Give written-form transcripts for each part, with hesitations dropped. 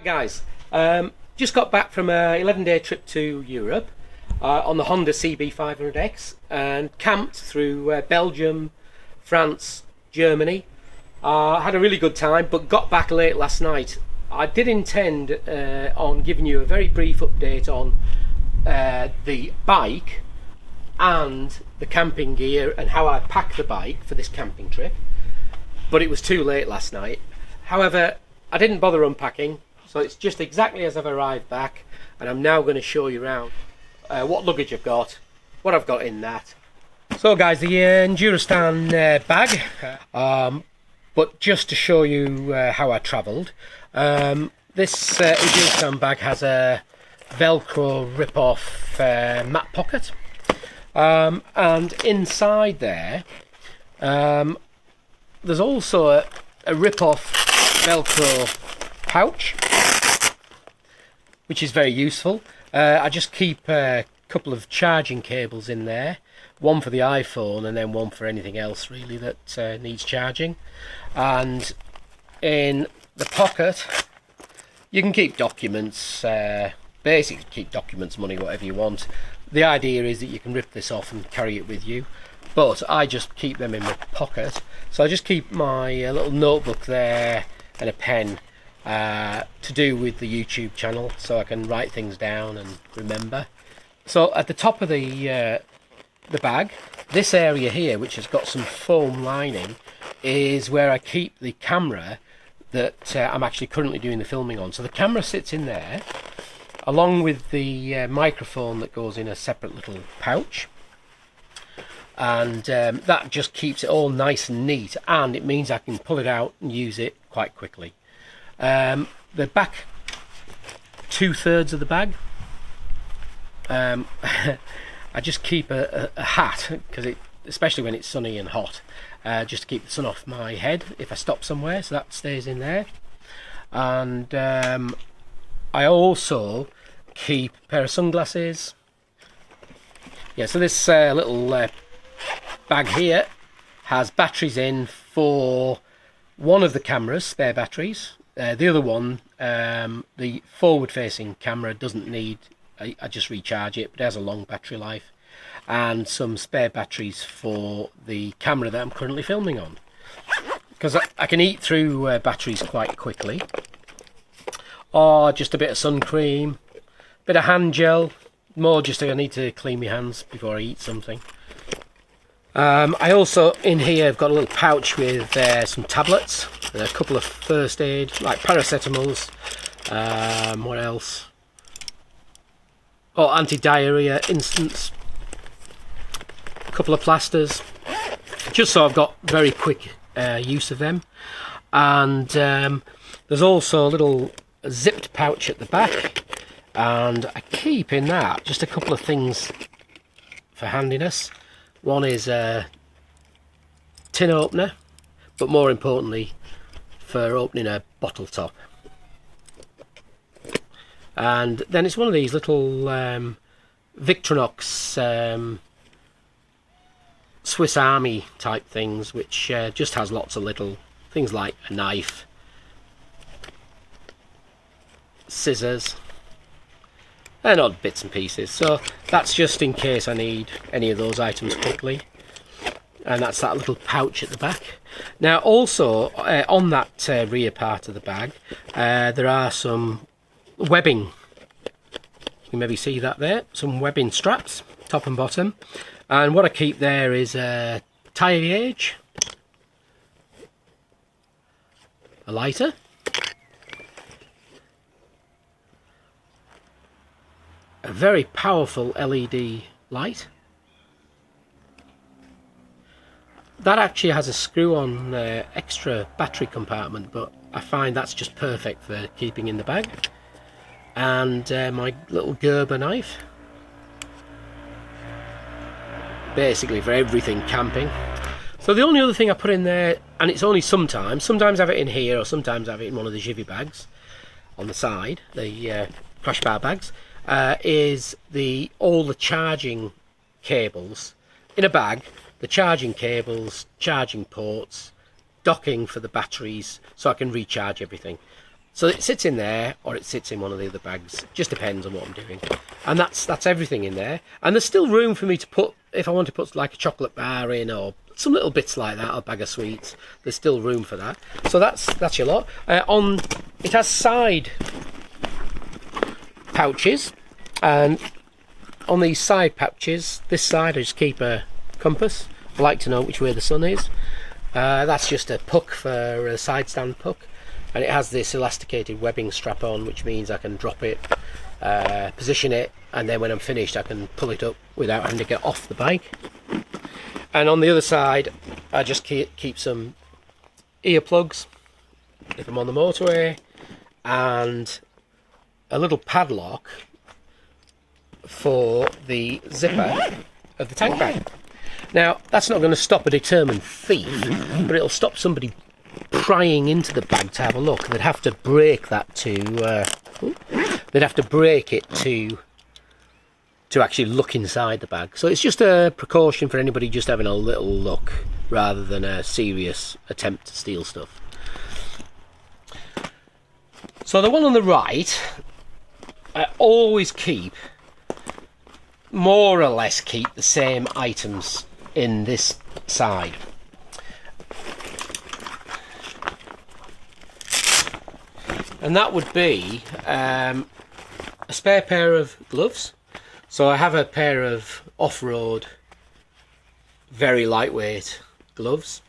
Guys, just got back from a 11-day trip to Europe on the Honda CB500X and camped through Belgium, France, Germany. Had a really good time, but got back late last night. I did intend on giving you a very brief update on the bike and the camping gear and how I packed the bike for this camping trip, but it was too late last night. However, I didn't bother unpacking, so it's just exactly as I've arrived back, and I'm now going to show you around what luggage I've got, what I've got in that. So guys, the Enduristan bag, but just to show you how I travelled, this Enduristan bag has a Velcro rip-off mat pocket, and inside there there's also a rip-off Velcro pouch, which is very useful. I just keep a couple of charging cables in there, one for the iPhone and then one for anything else really that needs charging. And in the pocket you can keep documents, basically keep documents, money, whatever you want. The idea is that you can rip this off and carry it with you, but I just keep them in my pocket. So I just keep my little notebook there and a pen to do with the YouTube channel, so I can write things down and remember. So at the top of the bag, this area here, which has got some foam lining, is where I keep the camera that I'm actually currently doing the filming on. So the camera sits in there, along with the microphone that goes in a separate little pouch, and that just keeps it all nice and neat, and it means I can pull it out and use it quite quickly. The back 2/3 of the bag, I just keep a hat, because especially when it's sunny and hot, just to keep the sun off my head if I stop somewhere, so that stays in there. And I also keep a pair of sunglasses. Yeah, so this little bag here has batteries in for one of the cameras, spare batteries. The other one, the forward-facing camera, doesn't need, I just recharge it, but it has a long battery life. And some spare batteries for the camera that I'm currently filming on, because I can eat through batteries quite quickly. Or just a bit of sun cream, bit of hand gel, more just I need to clean my hands before I eat something. I also, in here, I've got a little pouch with some tablets, and a couple of first aid, like paracetamols. What else? Oh, anti-diarrhea instants. A couple of plasters, just so I've got very quick use of them. And there's also a little zipped pouch at the back, and I keep in that just a couple of things for handiness. One is a tin opener, but more importantly for opening a bottle top. And then it's one of these little Victorinox Swiss Army type things, which just has lots of little things like a knife, scissors, and odd bits and pieces. So that's just in case I need any of those items quickly. And that's that little pouch at the back. Now also on that rear part of the bag, there are some webbing. You can maybe see that there, some webbing straps, top and bottom. And what I keep there is a tyre gauge, a lighter, a very powerful LED light. That actually has a screw-on extra battery compartment, but I find that's just perfect for keeping in the bag. And my little Gerber knife, basically for everything camping. So the only other thing I put in there, and it's only sometimes I have it in here, or sometimes I have it in one of the GIVI bags on the side, the crash bar bags, is all the charging cables in a bag, the charging cables, charging ports, docking for the batteries, so I can recharge everything. So it sits in there, or it sits in one of the other bags. Just depends on what I'm doing. And that's everything in there. And there's still room for me to put, if I want to put like a chocolate bar in, or some little bits like that, or a bag of sweets. There's still room for that. So that's your lot. It has side pouches, and on these side pouches, this side I just keep a compass. I like to know which way the sun is. That's just a puck for a side stand puck. And it has this elasticated webbing strap on, which means I can drop it, position it, and then when I'm finished I can pull it up without having to get off the bike. And on the other side I just keep some earplugs if I'm on the motorway, and a little padlock for the zipper of the tank bag. Now that's not going to stop a determined thief, but it'll stop somebody prying into the bag to have a look. They'd have to break that they'd have to break it to actually look inside the bag. So it's just a precaution for anybody just having a little look rather than a serious attempt to steal stuff. So the one on the right, I always more or less keep the same items in this side. And that would be a spare pair of gloves. So I have a pair of off-road, very lightweight gloves,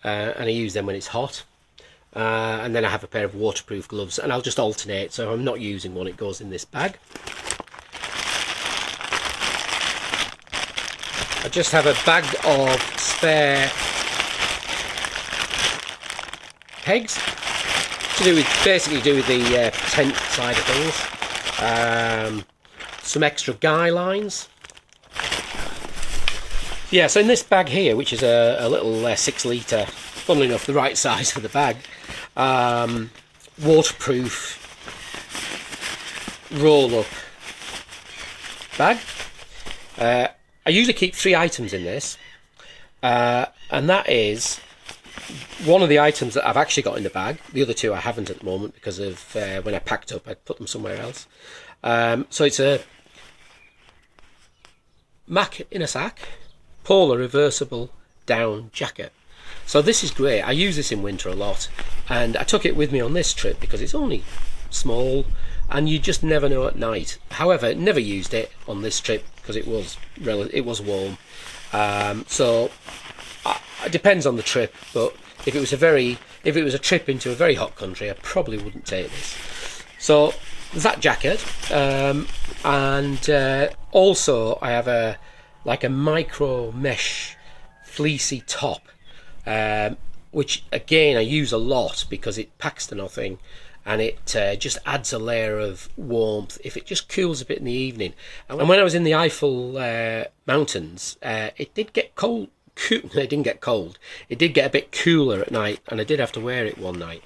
and I use them when it's hot. And then I have a pair of waterproof gloves, and I'll just alternate. So if I'm not using one, it goes in this bag. I just have a bag of spare pegs. Basically do with the tent side of things. Some extra guy lines. Yeah, so in this bag here, which is a little 6 litre, funnily enough the right size for the bag, waterproof roll-up bag. I usually keep 3 items in this, and that is one of the items that I've actually got in the bag. The other 2 I haven't at the moment because of when I packed up, I put them somewhere else. So it's a Mac in a sack, polar reversible down jacket. So this is great. I use this in winter a lot, and I took it with me on this trip because it's only small and you just never know at night. However, never used it on this trip because it was warm. So it depends on the trip, but if it was a trip into a very hot country, I probably wouldn't take this. So there's that jacket, and also I have a micro mesh fleecy top, which again I use a lot because it packs to nothing, and it just adds a layer of warmth if it just cools a bit in the evening. And when I was in the Eiffel Mountains, it did get cold. It didn't get cold. It did get a bit cooler at night, and I did have to wear it one night.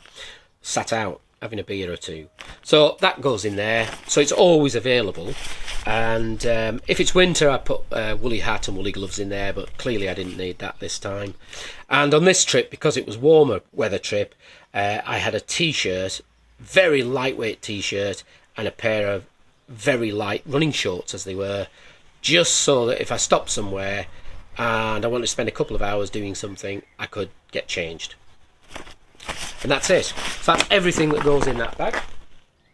Sat out having a beer or 2. So that goes in there. So it's always available. And if it's winter, I put a woolly hat and woolly gloves in there, but clearly I didn't need that this time. And on this trip, because it was warmer weather trip, I had a t-shirt, very lightweight t-shirt, and a pair of very light running shorts as they were, just so that if I stopped somewhere and I wanted to spend a couple of hours doing something, I could get changed. And that's it. So that's everything that goes in that bag.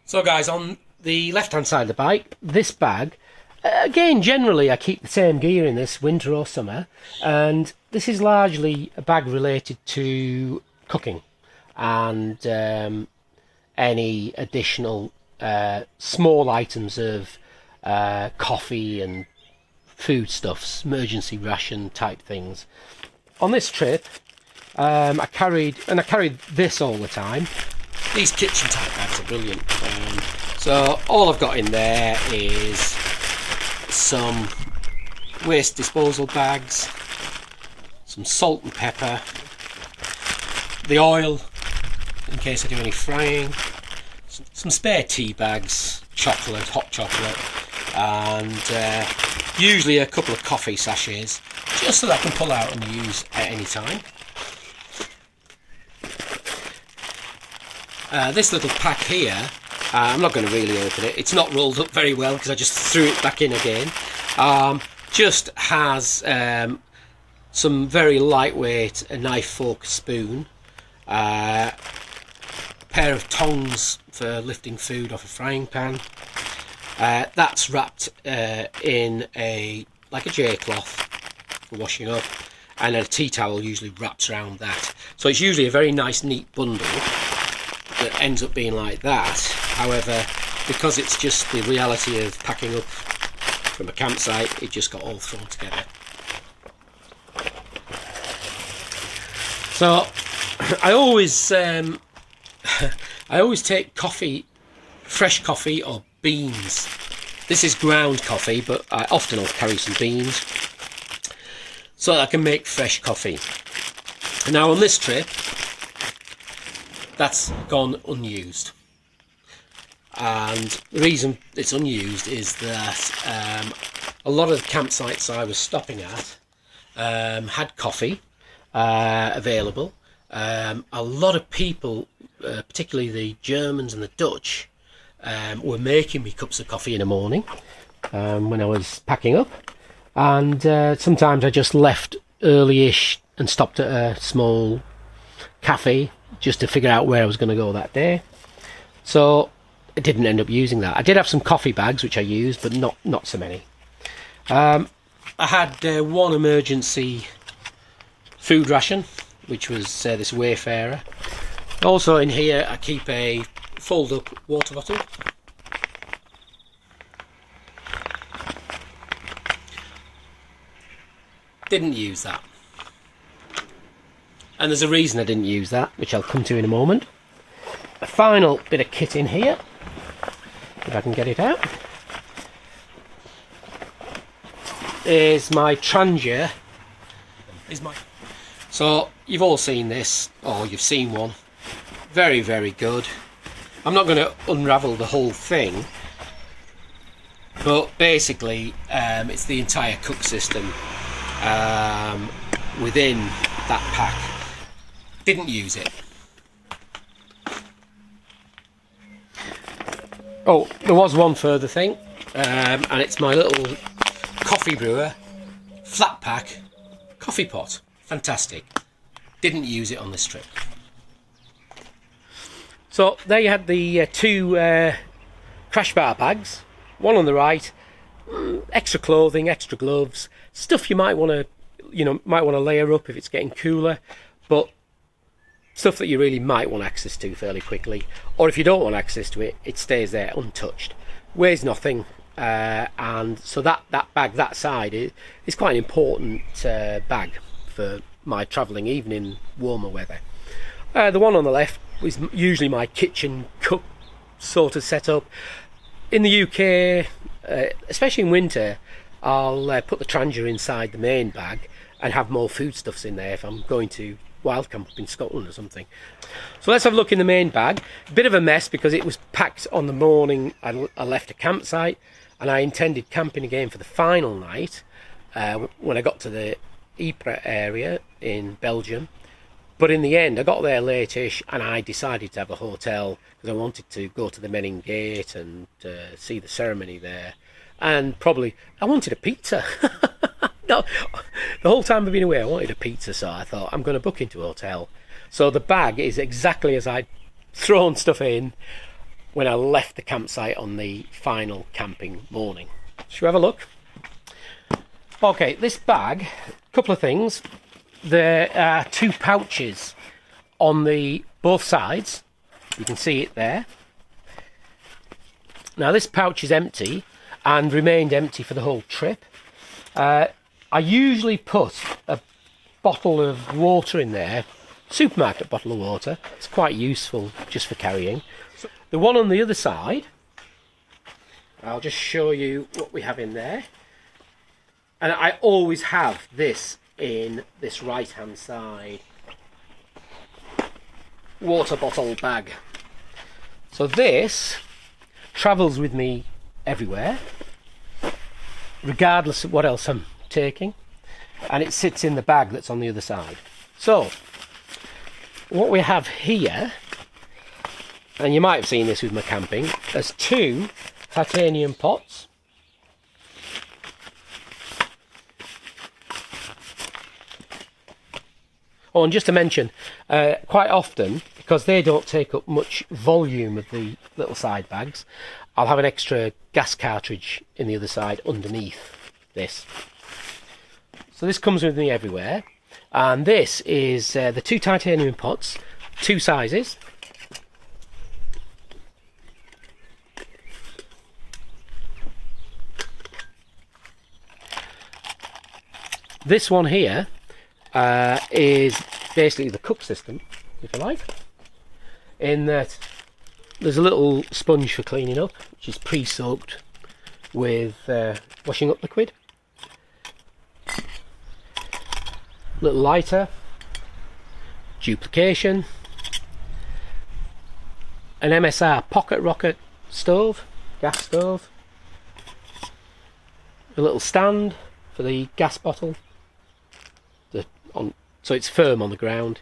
So guys, on the left hand side of the bike, this bag, again generally I keep the same gear in this, winter or summer, and this is largely a bag related to cooking and any additional small items of coffee and foodstuffs, emergency ration type things. On this trip, I carried this all the time. These kitchen type bags are brilliant. So all I've got in there is some waste disposal bags, some salt and pepper, the oil in case I do any frying, some spare tea bags, chocolate, hot chocolate, and usually a couple of coffee sachets, just so that I can pull out and use at any time. This little pack here, I'm not going to really open it. It's not rolled up very well because I just threw it back in again. Just has some very lightweight, a knife, fork, spoon, a pair of tongs for lifting food off a frying pan. That's wrapped in like a J cloth for washing up, and a tea towel usually wraps around that. So it's usually a very nice neat bundle that ends up being like that. However, because it's just the reality of packing up from a campsite, it just got all thrown together. So I always take coffee, fresh coffee or beans. This is ground coffee, but I often will carry some beans so that I can make fresh coffee. Now on this trip, that's gone unused, and the reason it's unused is that a lot of the campsites I was stopping at had coffee available. A lot of people, particularly the Germans and the Dutch, were making me cups of coffee in the morning when I was packing up, and sometimes I just left early-ish and stopped at a small cafe just to figure out where I was going to go that day. So I didn't end up using that. I did have some coffee bags which I used, but not so many. I had one emergency food ration, which was this Wayfarer. Also in here I keep a fold-up water bottle. Didn't use that. And there's a reason I didn't use that, which I'll come to in a moment. A final bit of kit in here, if I can get it out, is my Trangia. So you've all seen this, or you've seen one. Very, very good. I'm not going to unravel the whole thing, but basically it's the entire cook system within that pack. Didn't use it. Oh, there was one further thing, and it's my little coffee brewer flat pack coffee pot. Fantastic. Didn't use it on this trip. So there you had the two crash bar bags. One on the right, extra clothing, extra gloves, stuff you might want to layer up if it's getting cooler, but stuff that you really might want access to fairly quickly, or if you don't want access to it, it stays there untouched, weighs nothing, and so that bag, that side, is quite an important bag for my travelling, even in warmer weather. The one on the left was usually my kitchen cook sort of setup. In the UK, especially in winter, I'll put the Trangia inside the main bag and have more foodstuffs in there if I'm going to wild camp up in Scotland or something. So let's have a look in the main bag. A bit of a mess because it was packed on the morning I left a campsite, and I intended camping again for the final night when I got to the Ypres area in Belgium. But in the end I got there late-ish and I decided to have a hotel because I wanted to go to the Menin Gate and see the ceremony there, and probably I wanted a pizza. No, the whole time I've been away I wanted a pizza, so I thought I'm going to book into a hotel. So the bag is exactly as I'd thrown stuff in when I left the campsite on the final camping morning. Shall we have a look? Okay, this bag, a couple of things. There are two pouches on both sides. You can see it there. Now this pouch is empty and remained empty for the whole trip. I usually put a bottle of water in there, supermarket bottle of water. It's quite useful just for carrying. The one on the other side, I'll just show you what we have in there. And I always have this in this right hand side water bottle bag. So this travels with me everywhere, regardless of what else I'm taking, and it sits in the bag that's on the other side. So what we have here and you might have seen this with my camping, there's 2 titanium pots. Oh, and just to mention, quite often, because they don't take up much volume of the little side bags, I'll have an extra gas cartridge in the other side underneath this. So this comes with me everywhere, and this is the 2 titanium pots, 2 sizes. This one here is basically the cook system, if you like, in that there's a little sponge for cleaning up, which is pre-soaked with washing up liquid. Little lighter, duplication, an MSR pocket rocket stove, gas stove, a little stand for the gas bottle, so it's firm on the ground,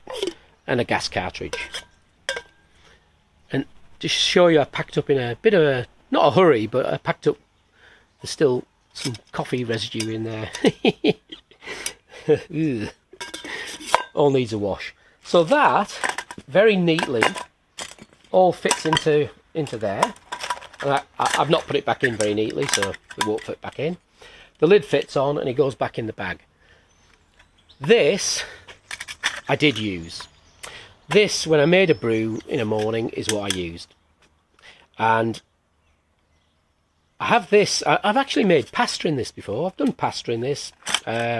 and a gas cartridge. And just to show you, I packed up in a bit of a, not a hurry, but I packed up, there's still some coffee residue in there. All needs a wash. So that very neatly all fits into there, and I've not put it back in very neatly, so it won't fit back in. The lid fits on and it goes back in the bag. This I did use. This, when I made a brew in a morning, is what I used. And I have this, I've actually made pasta in this before. I've done pasta in this,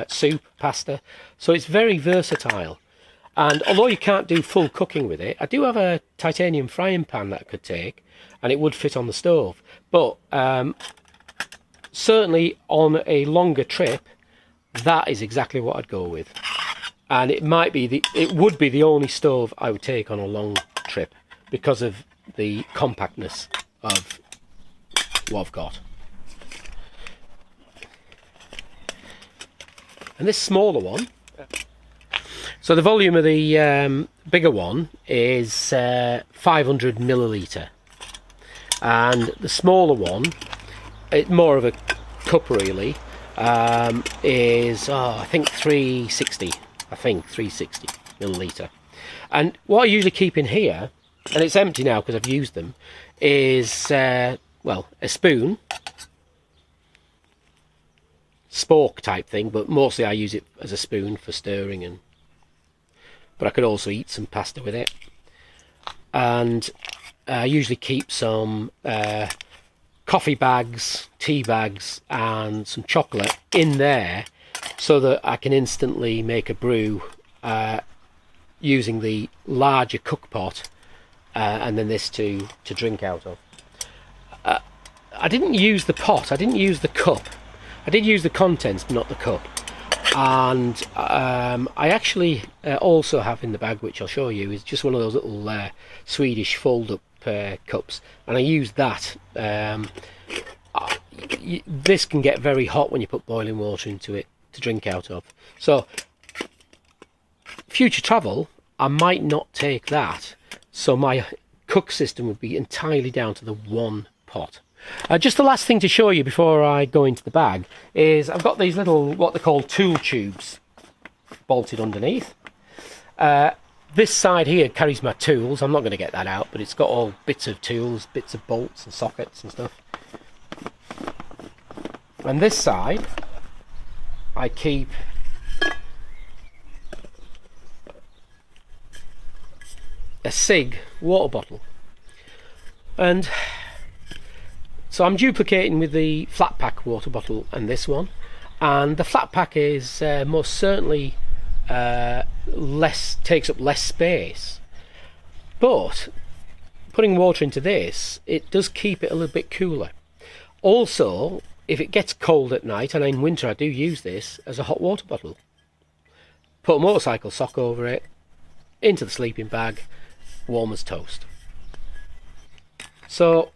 soup, pasta. So it's very versatile. And although you can't do full cooking with it, I do have a titanium frying pan that I could take, and it would fit on the stove. But certainly on a longer trip, that is exactly what I'd go with. And it would be the only stove I would take on a long trip because of the compactness of what I've got. And this smaller one, so the volume of the bigger one is 500 milliliter, and the smaller one, it's more of a cup really, is I think 360. I think 360 milliliter. And what I usually keep in here, and it's empty now because I've used them, is well, a spoon, spork type thing, but mostly I use it as a spoon for stirring, but I could also eat some pasta with it. And I usually keep some coffee bags, tea bags, and some chocolate in there, so that I can instantly make a brew using the larger cook pot, and then this to drink out of. I didn't use the pot, I didn't use the cup. I did use the contents, but not the cup. And I actually also have in the bag, which I'll show you, is just one of those little Swedish fold-up cups, and I used that. This can get very hot when you put boiling water into it to drink out of. So future travel, I might not take that, so my cook system would be entirely down to the one pot. Just the last thing to show you before I go into the bag is I've got these little, what they call tool tubes, bolted underneath. This side here carries my tools. I'm not going to get that out, but it's got all bits of tools, bits of bolts and sockets and stuff. And this side I keep a SIG water bottle, and so I'm duplicating with the flat pack water bottle and this one, and the flat pack is most certainly takes up less space, but putting water into this, it does keep it a little bit cooler. Also, if it gets cold at night, and in winter I do use this as a hot water bottle, put a motorcycle sock over it, into the sleeping bag, warm as toast. So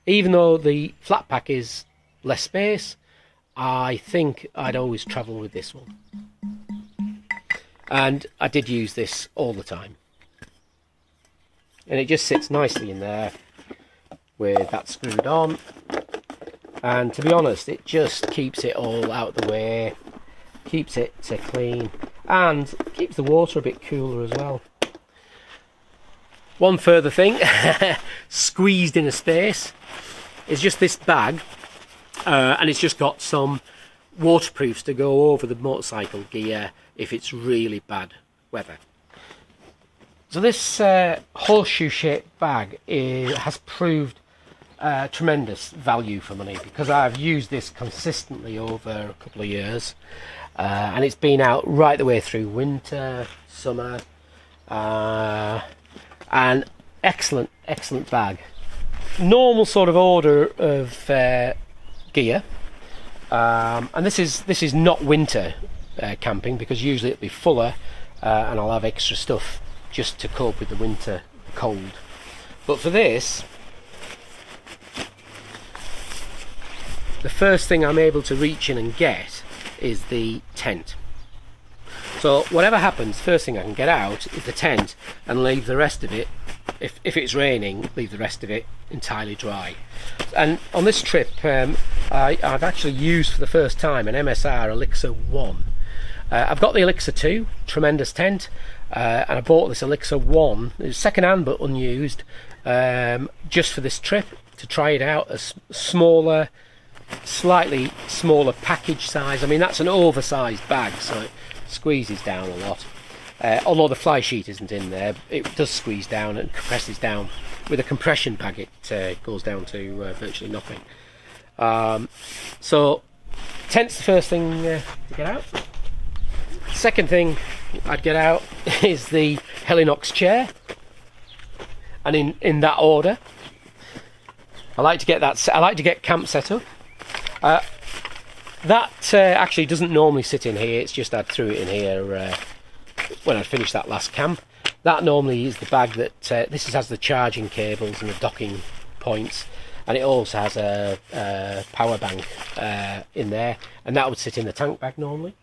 even though the flat pack is less space, I think I'd always travel with this one, and I did use this all the time. and it just sits nicely in there with that screwed on. And to be honest, it just keeps it all out of the way, keeps it clean, and keeps the water a bit cooler as well. One further thing, squeezed in a space, is just this bag, and it's just got some waterproofs to go over the motorcycle gear if it's really bad weather. So this horseshoe shaped bag has proved tremendous value for money, because I've used this consistently over a couple of years, and it's been out right the way through winter, summer, and excellent bag. Normal sort of order of gear, and this is not winter camping, because usually it'll be fuller, and I'll have extra stuff just to cope with the winter cold. But for this, the first thing I'm able to reach in and get is the tent. So whatever happens, first thing I can get out is the tent and leave the rest of it, if it's raining, leave the rest of it entirely dry. And on this trip, I've actually used for the first time an MSR Elixir 1. I've got the Elixir 2, tremendous tent, and I bought this Elixir 1, it's second hand but unused, just for this trip, to try it out. A smaller, slightly smaller package size. I mean, that's an oversized bag, so it squeezes down a lot. Although the fly sheet isn't in there, it does squeeze down and compresses down. With a compression bag, it goes down to virtually nothing. So tent's the first thing to get out. Second thing I'd get out is the Helinox chair, and in that order. I like to get that. I like to get camp set up. That actually doesn't normally sit in here. It's just I threw it in here when I finished that last camp. That normally is the bag that this has the charging cables and the docking points, and it also has a power bank in there, and that would sit in the tank bag normally.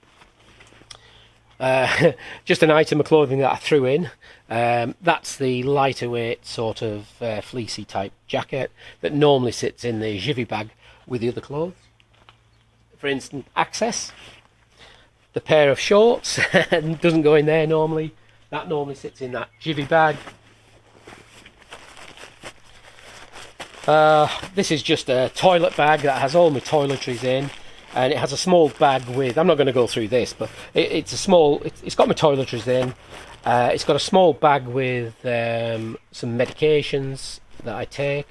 Just an item of clothing that I threw in. That's the lighter weight sort of fleecy type jacket that normally sits in the GIVI bag with the other clothes. For instance, access. The pair of shorts doesn't go in there normally. That normally sits in that GIVI bag. This is just a toilet bag that has all my toiletries in, and it has a small bag with, I'm not going to go through this, but it's got my toiletries in. It's got a small bag with some medications that I take,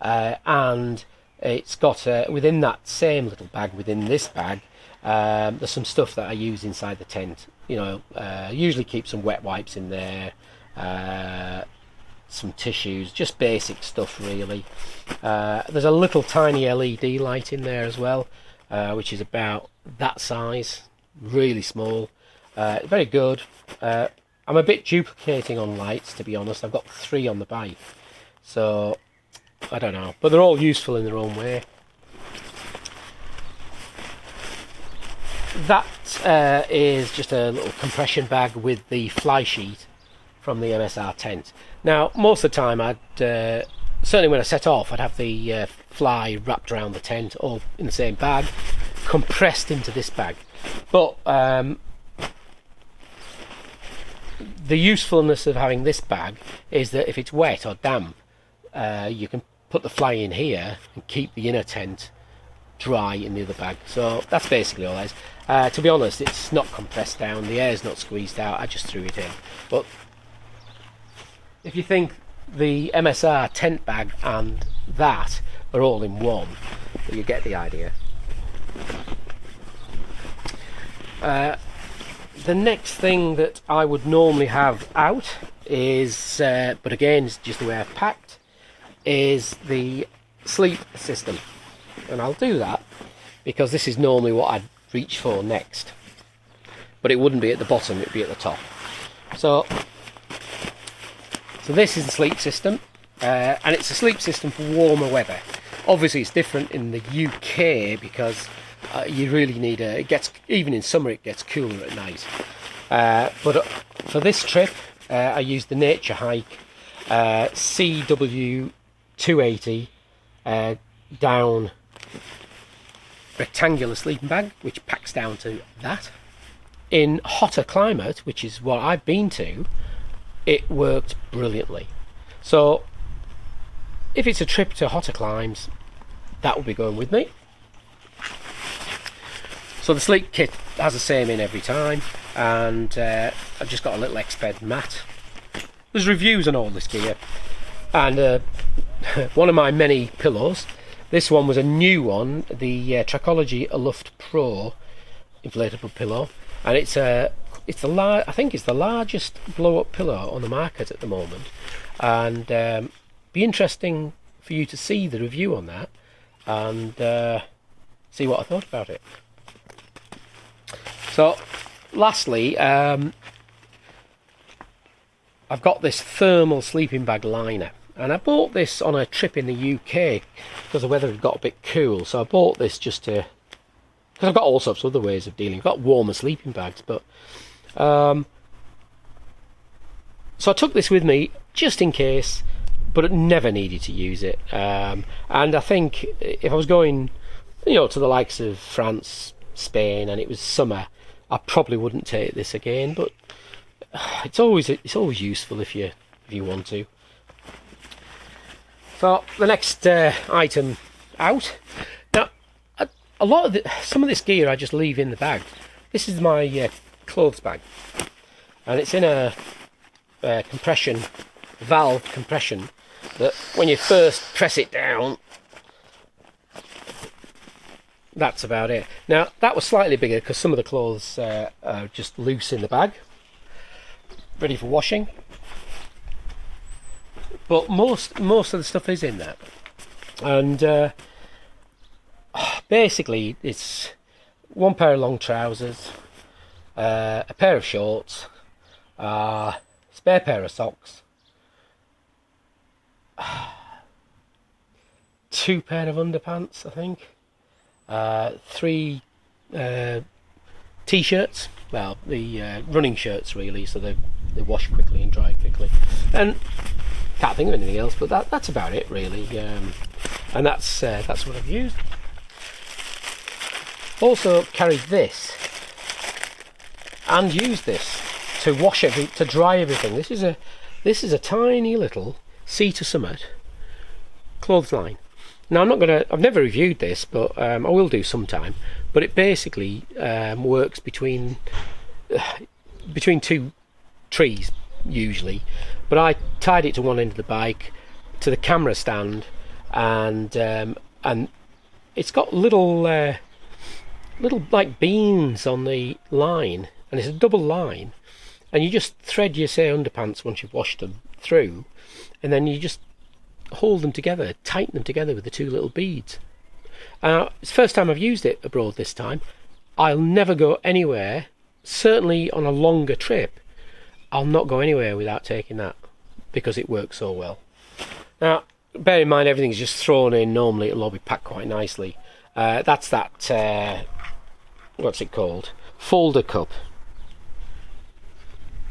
and it's got within that same little bag, within this bag, there's some stuff that I use inside the tent. You know, usually keep some wet wipes in there, some tissues, just basic stuff really. There's a little tiny LED light in there as well, which is about that size, really small, very good. I'm a bit duplicating on lights, to be honest. I've got 3 on the bike, so I don't know, but they're all useful in their own way. That is just a little compression bag with the fly sheet from the MSR tent. Now, most of the time, certainly when I set off, I'd have the fly wrapped around the tent, all in the same bag, compressed into this bag. But the usefulness of having this bag is that if it's wet or damp, you can put the fly in here and keep the inner tent dry in the other bag. So that's basically all that is. To be honest, it's not compressed down, the air's not squeezed out, I just threw it in. But if you think the MSR tent bag and that are all in one, you get the idea. The next thing that I would normally have out is, but again it's just the way I've packed, is the sleep system. And I'll do that because this is normally what I'd reach for next, but it wouldn't be at the bottom, it'd be at the top. So this is the sleep system, and it's a sleep system for warmer weather. Obviously it's different in the UK because you really need it gets, even in summer it gets cooler at night, but for this trip I used the Nature Hike CW280 down rectangular sleeping bag, which packs down to that. In hotter climate, which is what I've been to, it worked brilliantly. So if it's a trip to hotter climes, that will be going with me. So the sleep kit has the same in every time, and I've just got a little X-Bed mat. There's reviews on all this gear, and one of my many pillows. This one was a new one, the Tracology Aluft Pro inflatable pillow, and I think it's the largest blow-up pillow on the market at the moment, and be interesting for you to see the review on that and see what I thought about it. So lastly, I've got this thermal sleeping bag liner, and I bought this on a trip in the UK because the weather had got a bit cool. So I bought this just to, because I've got all sorts of other ways of dealing. I've got warmer sleeping bags, but so I took this with me just in case, but it never needed to use it. And I think if I was going, to the likes of France, Spain, and it was summer, I probably wouldn't take this again. But it's always useful if you want to. So the next item out. Now, some of this gear I just leave in the bag. This is my clothes bag, and it's in a valve compression that when you first press it down, that's about it. Now that was slightly bigger because some of the clothes are just loose in the bag, ready for washing. But most of the stuff is in there, and basically it's one pair of long trousers, a pair of shorts, spare pair of socks, 2 pair of underpants, I think, 3 t-shirts, well, the running shirts really, so they wash quickly and dry quickly, and can't think of anything else, but that's about it really, and that's what I've used. Also carried this and used this to to dry everything. This is a tiny little sea to summit clothesline. Now I've never reviewed this, but I will do sometime. But it basically works between 2 trees usually. But I tied it to one end of the bike, to the camera stand, and it's got little like beans on the line, and it's a double line, and you just thread your underpants once you've washed them through, and then you just hold them together, tighten them together with the 2 little beads. It's the first time I've used it abroad this time. I'll never go anywhere, certainly on a longer trip, I'll not go anywhere without taking that, because it works so well. Now, bear in mind everything's just thrown in. Normally it'll all be packed quite nicely. That's that, what's it called? Folder cup.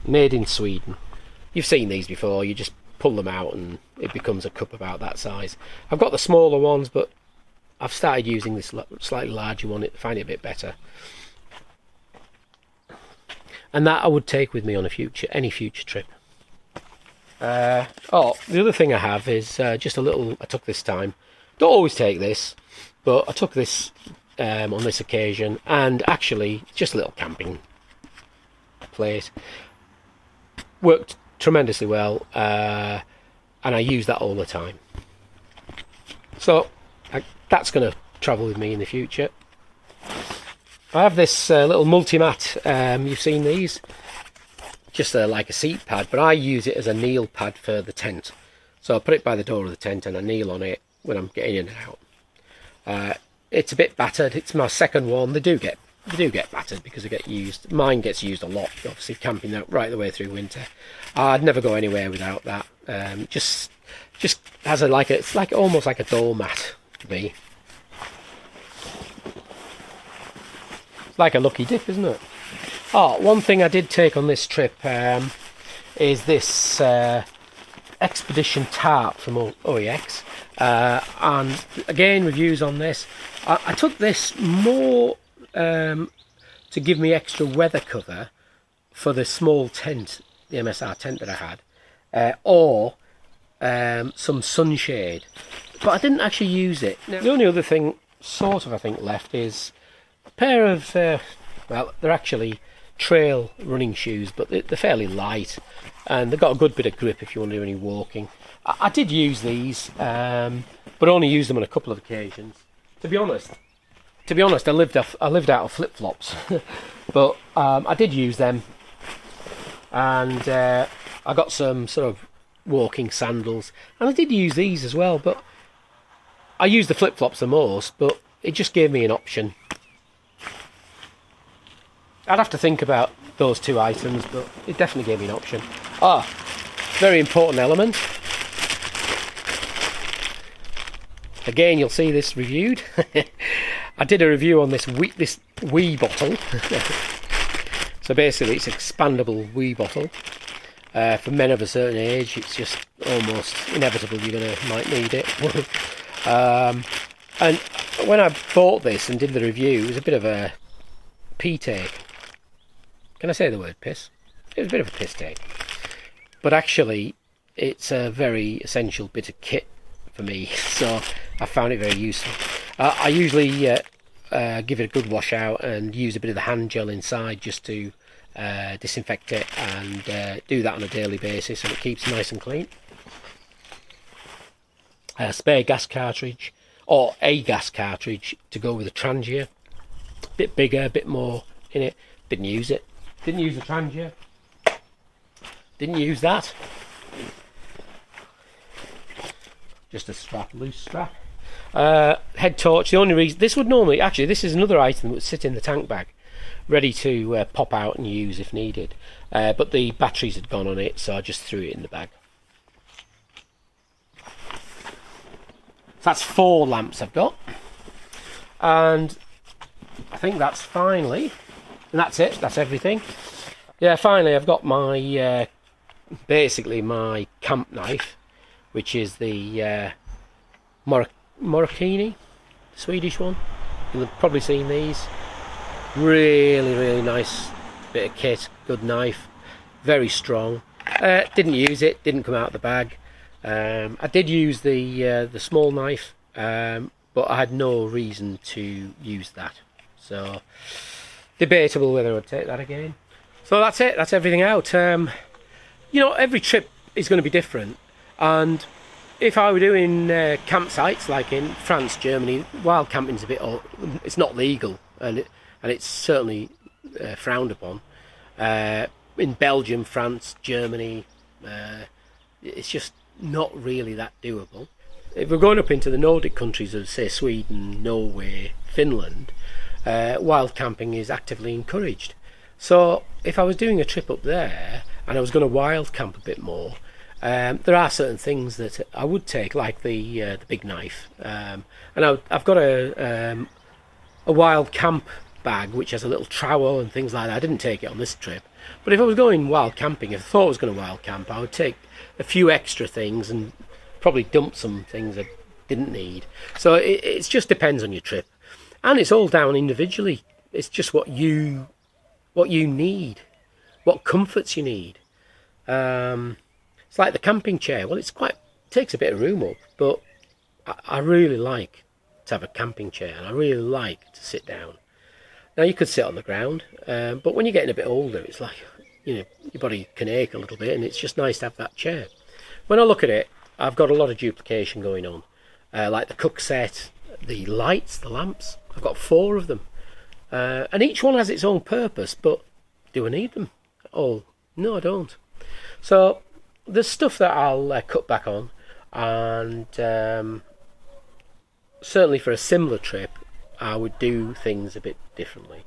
Made in Sweden. You've seen these before, you just pull them out and it becomes a cup about that size. I've got the smaller ones, but I've started using this slightly larger one. I find it a bit better. And that I would take with me on any future trip. The other thing I have is just a little, I took this time. Don't always take this, but I took this on this occasion, and actually just a little camping place. Worked tremendously well, and I use that all the time. So that's going to travel with me in the future. I have this little multi-mat, you've seen these, just like a seat pad, but I use it as a kneel pad for the tent. So I put it by the door of the tent and I kneel on it when I'm getting in and out. It's a bit battered. It's my second one. They do get battered because they get used. Mine gets used a lot, obviously camping out right the way through winter. I'd never go anywhere without that. Just has it's like almost like a doormat to me. It's like a lucky dip, isn't it? Oh, one thing I did take on this trip is this Expedition Tarp from OEX, and again reviews on this. I took this more to give me extra weather cover for the small tent, the MSR tent that I had, or some sunshade, but I didn't actually use it. Now, the only other thing sort of I think left is a pair of well, they're actually trail running shoes, but they're fairly light and they've got a good bit of grip if you want to do any walking. I did use these, but only used them on a couple of occasions. To be honest, I lived out of flip-flops, but I did use them, and I got some sort of walking sandals, and I did use these as well, but I used the flip-flops the most, but it just gave me an option. I'd have to think about those two items, but it definitely gave me an option. Very important element. Again, you'll see this reviewed. I did a review on this wee bottle. So basically it's an expandable wee bottle. For men of a certain age, it's just almost inevitable you're might need it. And when I bought this and did the review, it was a bit of a pee take. Can I say the word piss? It was a bit of a piss take. But actually, it's a very essential bit of kit for me, so I found it very useful. I usually give it a good wash out and use a bit of the hand gel inside just to disinfect it, and do that on a daily basis, and it keeps nice and clean. A spare gas cartridge, or a gas cartridge to go with the Trangia. A bit bigger, a bit more in it. Didn't use it. Didn't use the Trangia. Didn't use that. Just a strap, loose strap. Head torch. The only reason this would normally, actually, this is another item that would sit in the tank bag, ready to pop out and use if needed. But the batteries had gone on it, so I just threw it in the bag. So that's 4 lamps I've got, and I think that's finally, and that's it. That's everything. Yeah, finally I've got my basically my camp knife, which is the Morocchini, Swedish one. You'll have probably seen these. Really nice bit of kit, good knife, very strong. Didn't use it, didn't come out of the bag. I did use the small knife, but I had no reason to use that, so debatable whether I'd take that again. So that's it, that's everything out. You know, every trip is going to be different, and if I were doing campsites like in France, Germany, wild camping's a bit it's not legal, and it's certainly frowned upon. In Belgium, France, Germany, it's just not really that doable. If we're going up into the Nordic countries of, say, Sweden, Norway, Finland, wild camping is actively encouraged. So if I was doing a trip up there and I was going to wild camp a bit more, there are certain things that I would take, like the big knife, and I've got a wild camp bag which has a little trowel and things like that. I didn't take it on this trip, but if I was going wild camping, if I thought I was going to wild camp, I would take a few extra things and probably dump some things I didn't need. So it just depends on your trip, and it's all down individually. It's just what you need, what comforts you need. It's like the camping chair. Well, it takes a bit of room up, but I really like to have a camping chair, and I really like to sit down. Now, you could sit on the ground, but when you're getting a bit older, it's like, you know, your body can ache a little bit, and it's just nice to have that chair. When I look at it, I've got a lot of duplication going on, like the cook set, the lights, the lamps. I've got 4 of them, and each one has its own purpose, but do I need them? Oh, no, I don't. So there's stuff that I'll cut back on, and certainly for a similar trip, I would do things a bit differently.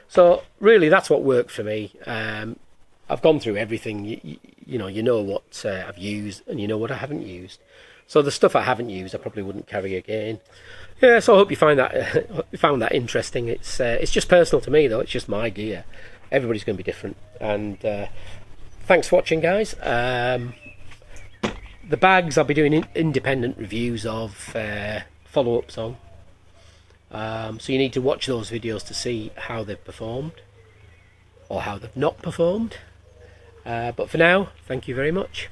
So really, that's what worked for me. I've gone through everything. You know what I've used, and you know what I haven't used. So the stuff I haven't used, I probably wouldn't carry again. Yeah. So I hope you found that interesting. It's just personal to me, though. It's just my gear. Everybody's going to be different. And thanks for watching, guys. The bags I'll be doing independent reviews of, follow-ups on. So you need to watch those videos to see how they've performed or how they've not performed. But for now, thank you very much.